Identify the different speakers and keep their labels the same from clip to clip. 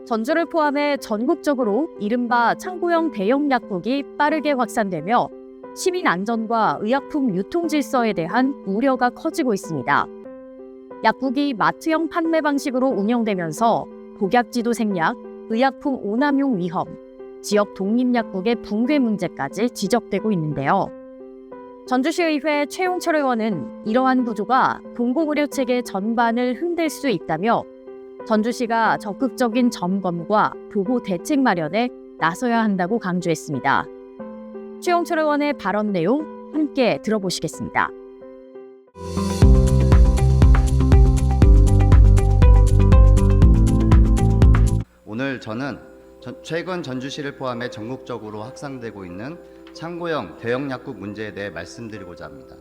Speaker 1: 전주를 포함해 전국적으로 이른바 창고형 대형 약국이 빠르게 확산되며 시민 안전과 의약품 유통 질서에 대한 우려가 커지고 있습니다. 약국이 마트형 판매 방식으로 운영되면서 복약지도 생략, 의약품 오남용 위험, 지역 독립약국의 붕괴 문제까지 지적되고 있는데요. 전주시의회 최용철 의원은 이러한 구조가 공공의료체계 전반을 흔들 수 있다며 전주시가 적극적인 점검과 보호 대책 마련에 나서야 한다고 강조했습니다. 최용철 의원의 발언 내용 함께 들어보시겠습니다.
Speaker 2: 오늘 저는 최근 전주시를 포함해 전국적으로 확산되고 있는 창고형 대형 약국 문제에 대해 말씀드리고자 합니다.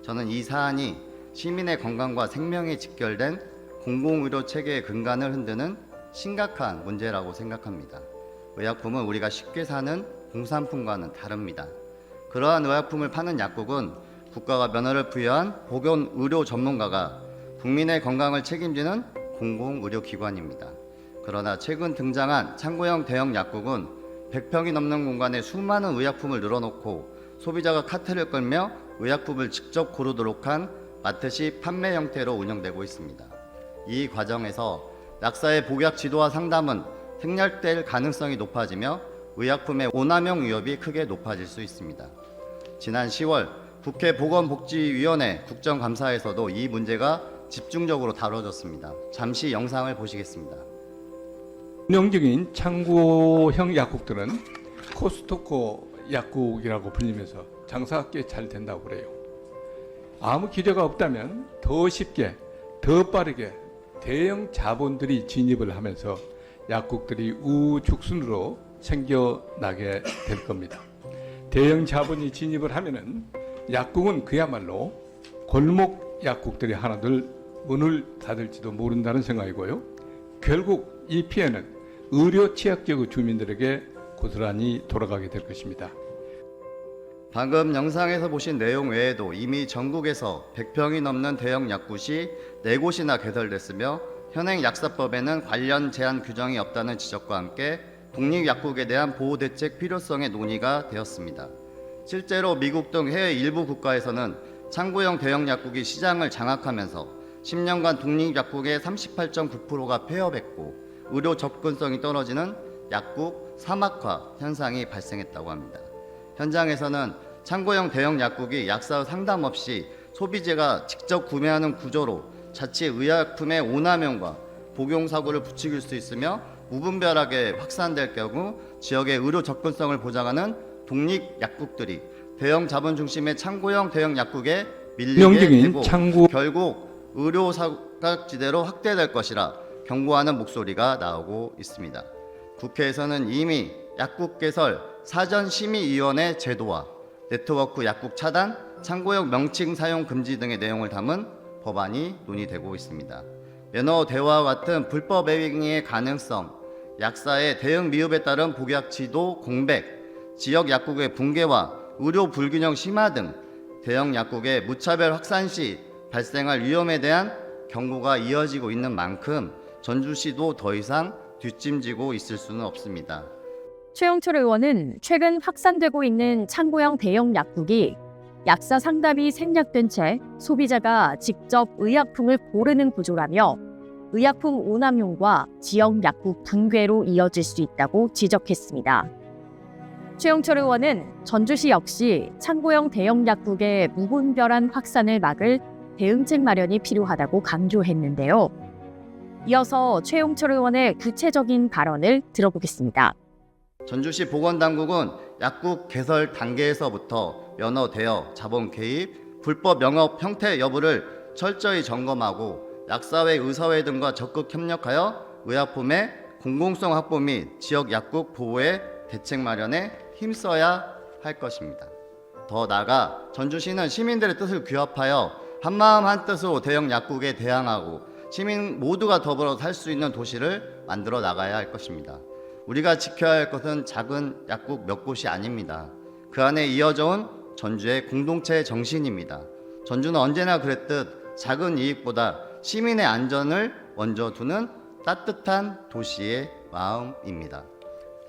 Speaker 2: 저는 이 사안이 시민의 건강과 생명에 직결된 공공의료 체계의 근간을 흔드는 심각한 문제라고 생각합니다. 의약품은 우리가 쉽게 사는 공산품과는 다릅니다. 그러한 의약품을 파는 약국은 국가가 면허를 부여한 보건의료 전문가가 국민의 건강을 책임지는 공공의료기관입니다. 그러나 최근 등장한 창고형 대형 약국은 100평이 넘는 공간에 수많은 의약품을 늘어놓고 소비자가 카트를 끌며 의약품을 직접 고르도록 한 마트식 판매 형태로 운영되고 있습니다. 이 과정에서 약사의 복약 지도와 상담은 생략될 가능성이 높아지며 의약품의 오남용 위협이 크게 높아질 수 있습니다. 지난 10월 국회 보건복지위원회 국정감사에서도 이 문제가 집중적으로 다뤄졌습니다. 잠시 영상을 보시겠습니다.
Speaker 3: 전형적인 창고형 약국들은 코스트코 약국이라고 불리면서 장사가 꽤 잘 된다고 그래요. 아무 기대가 없다면 더 쉽게, 더 빠르게 대형 자본들이 진입을 하면서 약국들이 우후죽순으로 생겨나게 될 겁니다. 대형 자본이 진입을 하면은 약국은 그야말로 골목 약국들이 하나둘 문을 닫을지도 모른다는 생각이고요. 결국 이 피해는 의료 취약지역 주민들에게 고스란히 돌아가게 될 것입니다.
Speaker 2: 방금 영상에서 보신 내용 외에도 이미 전국에서 100평이 넘는 대형 약국이 4곳이나 개설됐으며 현행 약사법에는 관련 제한 규정이 없다는 지적과 함께 독립약국에 대한 보호대책 필요성의 논의가 되었습니다. 실제로 미국 등 해외 일부 국가에서는 창고형 대형 약국이 시장을 장악하면서 10년간 독립약국의 38.9%가 폐업했고 의료 접근성이 떨어지는 약국 사막화 현상이 발생했다고 합니다. 현장에서는 창고형 대형 약국이 약사의 상담 없이 소비자가 직접 구매하는 구조로 자칫 의약품의 오남용과 복용 사고를 부추길 수 있으며 무분별하게 확산될 경우 지역의 의료 접근성을 보장하는 독립약국들이 대형 자본 중심의 창고형 대형 약국에 밀리게 되고 결국 의료 사각지대로 확대될 것이라 경고하는 목소리가 나오고 있습니다. 국회에서는 이미 약국 개설 사전심의위원회 제도와 네트워크 약국 차단, 창고형 명칭 사용 금지 등의 내용을 담은 법안이 논의되고 있습니다. 면허 대화와 같은 불법 행위의 가능성, 약사의 대응 미흡에 따른 복약 지도 공백, 지역 약국의 붕괴와 의료 불균형 심화 등 대형 약국의 무차별 확산 시 발생할 위험에 대한 경고가 이어지고 있는 만큼 전주시도 더 이상 뒷짐지고 있을 수는 없습니다.
Speaker 1: 최용철 의원은 최근 확산되고 있는 창고형 대형 약국이 약사 상담이 생략된 채 소비자가 직접 의약품을 고르는 구조라며 의약품 오남용과 지역 약국 붕괴로 이어질 수 있다고 지적했습니다. 최용철 의원은 전주시 역시 창고형 대형 약국의 무분별한 확산을 막을 대응책 마련이 필요하다고 강조했는데요. 이어서 최용철 의원의 구체적인 발언을 들어보겠습니다.
Speaker 2: 전주시 보건당국은 약국 개설 단계에서부터 면허 대여, 자본 개입, 불법 영업 형태 여부를 철저히 점검하고 약사회, 의사회 등과 적극 협력하여 의약품의 공공성 확보 및 지역 약국 보호에 대책 마련에 힘써야 할 것입니다. 더 나아가 전주시는 시민들의 뜻을 규합하여 한마음 한뜻으로 대형 약국에 대항하고 시민 모두가 더불어 살 수 있는 도시를 만들어 나가야 할 것입니다. 우리가 지켜야 할 것은 작은 약국 몇 곳이 아닙니다. 그 안에 이어져온 전주의 공동체 정신입니다. 전주는 언제나 그랬듯 작은 이익보다 시민의 안전을 먼저 두는 따뜻한 도시에 마음입니다.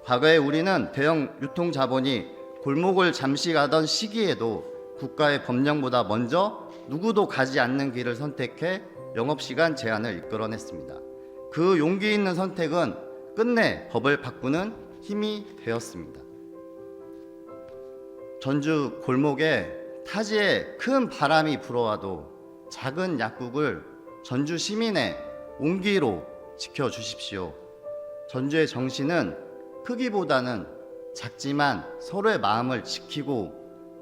Speaker 2: 과거에 우리는 대형 유통자본이 골목을 잠시 가던 시기에도 국가의 법령보다 먼저 누구도 가지 않는 길을 선택해 영업시간 제한을 이끌어냈습니다. 그 용기 있는 선택은 끝내 법을 바꾸는 힘이 되었습니다. 전주 골목에 타지에 큰 바람이 불어와도 작은 약국을 전주 시민의 온기로 지켜주십시오. 전주의 정신은 크기보다는 작지만 서로의 마음을 지키고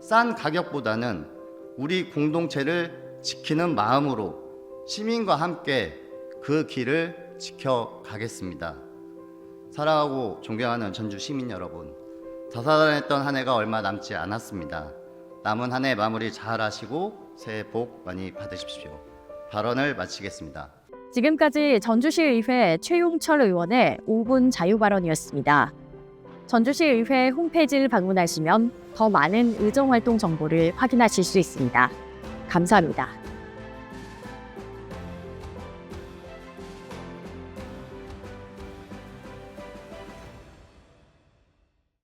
Speaker 2: 싼 가격보다는 우리 공동체를 지키는 마음으로 시민과 함께 그 길을 지켜가겠습니다. 사랑하고 존경하는 전주 시민 여러분, 다사다난했던 한 해가 얼마 남지 않았습니다. 남은 한 해 마무리 잘 하시고 새해 복 많이 받으십시오. 발언을 마치겠습니다.
Speaker 1: 지금까지 전주시의회 최용철 의원의 5분 자유 발언이었습니다. 전주시의회 홈페이지를 방문하시면 더 많은 의정활동 정보를 확인하실 수 있습니다. 감사합니다.